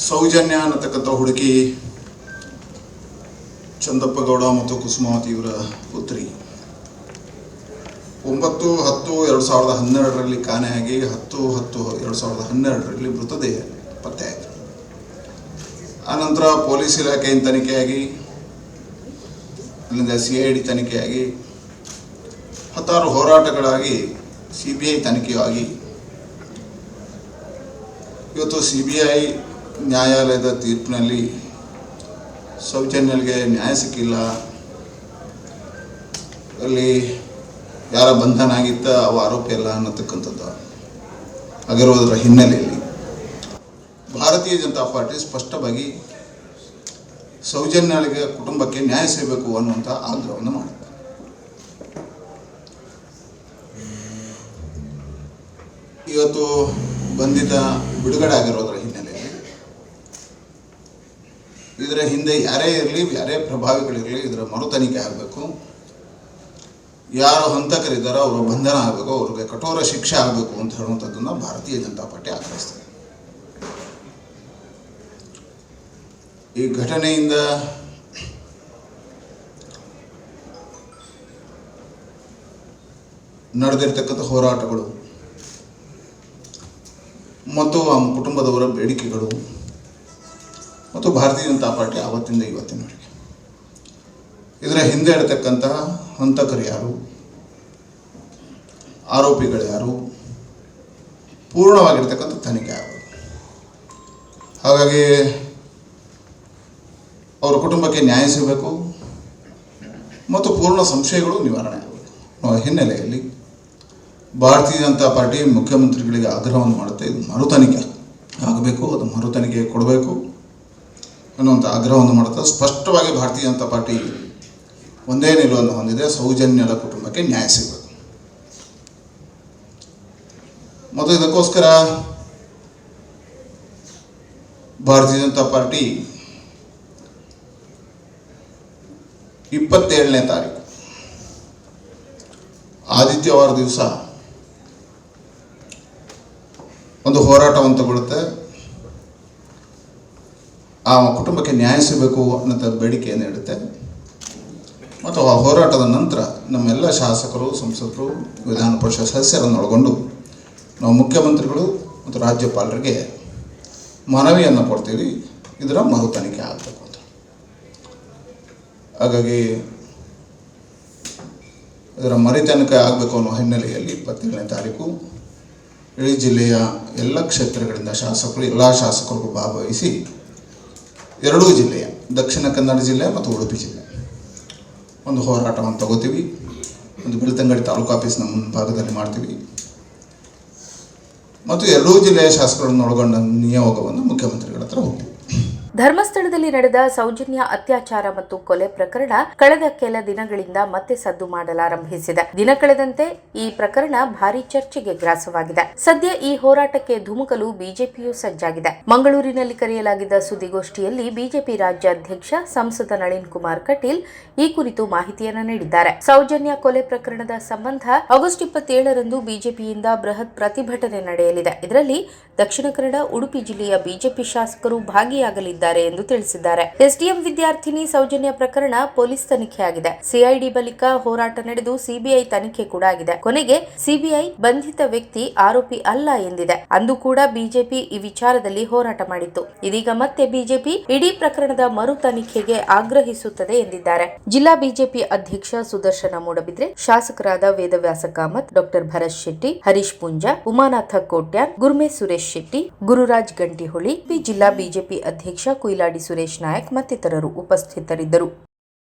ಸೌಜನ್ಯ ಅನ್ನತಕ್ಕಂಥ ಹುಡುಗಿ ಚಂದಪ್ಪ ಗೌಡ ಮತ್ತು ಕುಸುಮಾವತಿ ಇವರ ಪುತ್ರಿ 9/10/2012 ಕಾಣೆಯಾಗಿ 10/10/2012 ಮೃತದೇಹ ಪತ್ತೆಯಾಯಿತು. ಆನಂತರ ಪೊಲೀಸ್ ಇಲಾಖೆಯಿಂದ ತನಿಖೆಯಾಗಿ ಅಲ್ಲಿಂದ CID ತನಿಖೆಯಾಗಿ ಹತ್ತಾರು ಹೋರಾಟಗಳಾಗಿ CBI ತನಿಖೆಯಾಗಿ ಇವತ್ತು CBI ನ್ಯಾಯಾಲಯದ ತೀರ್ಪಿನಲ್ಲಿ ಸೌಜನ್ಯಗೆ ನ್ಯಾಯ ಸಿಕ್ಕಿಲ್ಲ, ಅಲ್ಲಿ ಯಾರ ಬಂಧನ ಆಗಿತ್ತ ಅವ ಆರೋಪಿ ಅಲ್ಲ ಅನ್ನತಕ್ಕಂಥದ್ದು ಆಗಿರೋದರ ಹಿನ್ನೆಲೆಯಲ್ಲಿ ಭಾರತೀಯ ಜನತಾ ಪಾರ್ಟಿ ಸ್ಪಷ್ಟವಾಗಿ ಸೌಜನ್ಯಗೆ ಕುಟುಂಬಕ್ಕೆ ನ್ಯಾಯ ಸಿಗಬೇಕು ಅನ್ನುವಂಥ ಆಗ್ರಹವನ್ನು ಮಾಡಿದೆ. ಇವತ್ತು ಬಂಧಿತ ಬಿಡುಗಡೆ ಆಗಿರೋದರ ಹಿನ್ನೆಲೆಯಲ್ಲಿ ಇದರ ಹಿಂದೆ ಯಾರೇ ಇರಲಿ, ಯಾರೇ ಪ್ರಭಾವಿಗಳಿರಲಿ, ಇದರ ಮರು ತನಿಖೆ ಆಗಬೇಕು. ಯಾರು ಹಂತಕರಿದ್ದಾರೋ ಅವರ ಬಂಧನ ಆಗಬೇಕು, ಅವ್ರಿಗೆ ಕಠೋರ ಶಿಕ್ಷೆ ಆಗಬೇಕು ಅಂತ ಹೇಳುವಂಥದ್ದನ್ನು ಭಾರತೀಯ ಜನತಾ ಪಾರ್ಟಿ ಆಗ್ರಹಿಸ್ತದೆ. ಈ ಘಟನೆಯಿಂದ ನಡೆದಿರ್ತಕ್ಕಂಥ ಹೋರಾಟಗಳು ಮತ್ತು ಆ ಕುಟುಂಬದವರ ಬೇಡಿಕೆಗಳು ಮತ್ತು ಭಾರತೀಯ ಜನತಾ ಪಾರ್ಟಿ ಆವತ್ತಿಂದ ಇವತ್ತಿನವರೆಗೆ ಇದರ ಹಿಂದೆ ಇರತಕ್ಕಂತಹ ಹಂತಕರು ಯಾರು, ಆರೋಪಿಗಳು ಯಾರು, ಪೂರ್ಣವಾಗಿರ್ತಕ್ಕಂಥ ತನಿಖೆ ಆಗಬೇಕು. ಹಾಗಾಗಿ ಅವರ ಕುಟುಂಬಕ್ಕೆ ನ್ಯಾಯ ಸಿಗಬೇಕು ಮತ್ತು ಪೂರ್ಣ ಸಂಶಯಗಳು ನಿವಾರಣೆ ಆಗಬೇಕು ಅನ್ನೋ ಹಿನ್ನೆಲೆಯಲ್ಲಿ ಭಾರತೀಯ ಜನತಾ ಪಾರ್ಟಿ ಮುಖ್ಯಮಂತ್ರಿಗಳಿಗೆ ಆಗ್ರಹವನ್ನು ಮಾಡುತ್ತೆ. ಇದು ಮರು ತನಿಖೆ ಆಗಬೇಕು, ಅದು ಮರು ತನಿಖೆ ಕೊಡಬೇಕು ಅನ್ನುವಂಥ ಆಗ್ರಹವನ್ನು ಮಾಡುತ್ತೆ. ಸ್ಪಷ್ಟವಾಗಿ ಭಾರತೀಯ ಜನತಾ ಪಾರ್ಟಿ ಒಂದೇ ನಿಲುವನ್ನು ಹೊಂದಿದೆ, ಸೌಜನ್ಯದ ಕುಟುಂಬಕ್ಕೆ ನ್ಯಾಯ ಸಿಗಬೇಕು. ಮತ್ತು ಇದಕ್ಕೋಸ್ಕರ ಭಾರತೀಯ ಜನತಾ ಪಾರ್ಟಿ 27ನೇ ತಾರೀಕು ಆದಿತ್ಯವಾರ ದಿವಸ ಒಂದು ಹೋರಾಟವನ್ನು ತಗೊಳ್ಳುತ್ತೆ. ಆ ಕುಟುಂಬಕ್ಕೆ ನ್ಯಾಯ ಸಿಗಬೇಕು ಅನ್ನೋ ಬೇಡಿಕೆಯನ್ನು ಇಡುತ್ತೆ. ಮತ್ತು ಆ ಹೋರಾಟದ ನಂತರ ನಮ್ಮೆಲ್ಲ ಶಾಸಕರು, ಸಂಸದರು, ವಿಧಾನ ಪರಿಷತ್ ಸದಸ್ಯರನ್ನು ಒಳಗೊಂಡು ನಾವು ಮುಖ್ಯಮಂತ್ರಿಗಳು ಮತ್ತು ರಾಜ್ಯಪಾಲರಿಗೆ ಮನವಿಯನ್ನು ಕೊಡ್ತೀವಿ, ಇದರ ಮರು ತನಿಖೆ ಆಗಬೇಕು ಅಂತ. ಹಾಗಾಗಿ ಇದರ ಮರು ತನಿಖೆ ಆಗಬೇಕು ಅನ್ನೋ ಹಿನ್ನೆಲೆಯಲ್ಲಿ 27ನೇ ತಾರೀಕು ಇಡೀ ಜಿಲ್ಲೆಯ ಎಲ್ಲ ಕ್ಷೇತ್ರಗಳಿಂದ ಶಾಸಕರು, ಎಲ್ಲ ಶಾಸಕರಿಗೂ ಭಾಗವಹಿಸಿ ಎರಡೂ ಜಿಲ್ಲೆಯ ದಕ್ಷಿಣ ಕನ್ನಡ ಜಿಲ್ಲೆ ಮತ್ತು ಉಡುಪಿ ಜಿಲ್ಲೆ ಒಂದು ಹೋರಾಟವನ್ನು ತಗೋತೀವಿ. ಒಂದು ಬೆಳ್ತಂಗಡಿ ತಾಲೂಕು ಆಫೀಸ್ನ ಮುಂಭಾಗದಲ್ಲಿ ಮಾಡ್ತೀವಿ ಮತ್ತು ಎರಡೂ ಜಿಲ್ಲೆಯ ಶಾಸಕರನ್ನು ಒಳಗೊಂಡ ನಿಯೋಗವನ್ನು ಮುಖ್ಯಮಂತ್ರಿಗಳ ಹತ್ರ ಹೋಗ್ತೀವಿ. ಧರ್ಮಸ್ಥಳದಲ್ಲಿ ನಡೆದ ಸೌಜನ್ಯ ಅತ್ಯಾಚಾರ ಮತ್ತು ಕೊಲೆ ಪ್ರಕರಣ ಕಳೆದ ಕೆಲ ದಿನಗಳಿಂದ ಮತ್ತೆ ಸದ್ದು ಮಾಡಲಾರಂಭಿಸಿದೆ. ದಿನ ಕಳೆದಂತೆ ಈ ಪ್ರಕರಣ ಭಾರೀ ಚರ್ಚೆಗೆ ಗ್ರಾಸವಾಗಿದೆ. ಸದ್ಯ ಈ ಹೋರಾಟಕ್ಕೆ ಧುಮುಕಲು ಬಿಜೆಪಿಯೂ ಸಜ್ಜಾಗಿದೆ. ಮಂಗಳೂರಿನಲ್ಲಿ ಕರೆಯಲಾಗಿದ್ದ ಸುದ್ದಿಗೋಷ್ಠಿಯಲ್ಲಿ ಬಿಜೆಪಿ ರಾಜ್ಯಾಧ್ಯಕ್ಷ ಸಂಸದ ನಳಿನ್ ಕುಮಾರ್ ಕಟೀಲ್ ಈ ಕುರಿತು ಮಾಹಿತಿಯನ್ನು ನೀಡಿದ್ದಾರೆ. ಸೌಜನ್ಯ ಕೊಲೆ ಪ್ರಕರಣದ ಸಂಬಂಧ ಆಗಸ್ಟ್ 27ರಂದು ಬಿಜೆಪಿಯಿಂದ ಬೃಹತ್ ಪ್ರತಿಭಟನೆ ನಡೆಯಲಿದೆ. ಇದರಲ್ಲಿ ದಕ್ಷಿಣ ಕನ್ನಡ, ಉಡುಪಿ ಜಿಲ್ಲೆಯ ಬಿಜೆಪಿ ಶಾಸಕರು ಭಾಗಿಯಾಗಲಿದ್ದಾರೆ ಎಂದು ತಿಳಿಸಿದ್ದಾರೆ. ಎಸ್ಡಿಎಂ ವಿದ್ಯಾರ್ಥಿನಿ ಸೌಜನ್ಯ ಪ್ರಕರಣ ಪೊಲೀಸ್ ತನಿಖೆಯಾಗಿದೆ. CID ಬಳಿಕ ಹೋರಾಟ ನಡೆದು CBI ತನಿಖೆ ಕೂಡ ಆಗಿದೆ. ಕೊನೆಗೆ CBI ಬಂಧಿತ ವ್ಯಕ್ತಿ ಆರೋಪಿ ಅಲ್ಲ ಎಂದಿದೆ. ಅಂದು ಕೂಡ ಬಿಜೆಪಿ ಈ ವಿಚಾರದಲ್ಲಿ ಹೋರಾಟ ಮಾಡಿತ್ತು. ಇದೀಗ ಮತ್ತೆ ಬಿಜೆಪಿ ಇಡೀ ಪ್ರಕರಣದ ಮರು ತನಿಖೆಗೆ ಆಗ್ರಹಿಸುತ್ತದೆ ಎಂದಿದ್ದಾರೆ. ಜಿಲ್ಲಾ ಬಿಜೆಪಿ ಅಧ್ಯಕ್ಷ ಸುದರ್ಶನ ಮೂಡಬಿದ್ರೆ, ಶಾಸಕರಾದ ವೇದವ್ಯಾಸ ಕಾಮತ್, ಡಾ ಭರತ್ ಶೆಟ್ಟಿ, ಹರೀಶ್ ಪುಂಜಾ, ಉಮಾನಾಥ ಕೋಟ್ಯಾನ್, ಗುರ್ಮೆ ಸುರೇಶ್ ಶೆಟ್ಟಿ, ಗುರುರಾಜ್ ಗಂಟಿಹೊಳಿ, ಜಿಲ್ಲಾ ಬಿಜೆಪಿ ಅಧ್ಯಕ್ಷ ಕುಯಿಲಾಡಿ ಸುರೇಶ್ ನಾಯಕ್ ಮತ್ತಿತರರು ಉಪಸ್ಥಿತರಿದ್ದರು.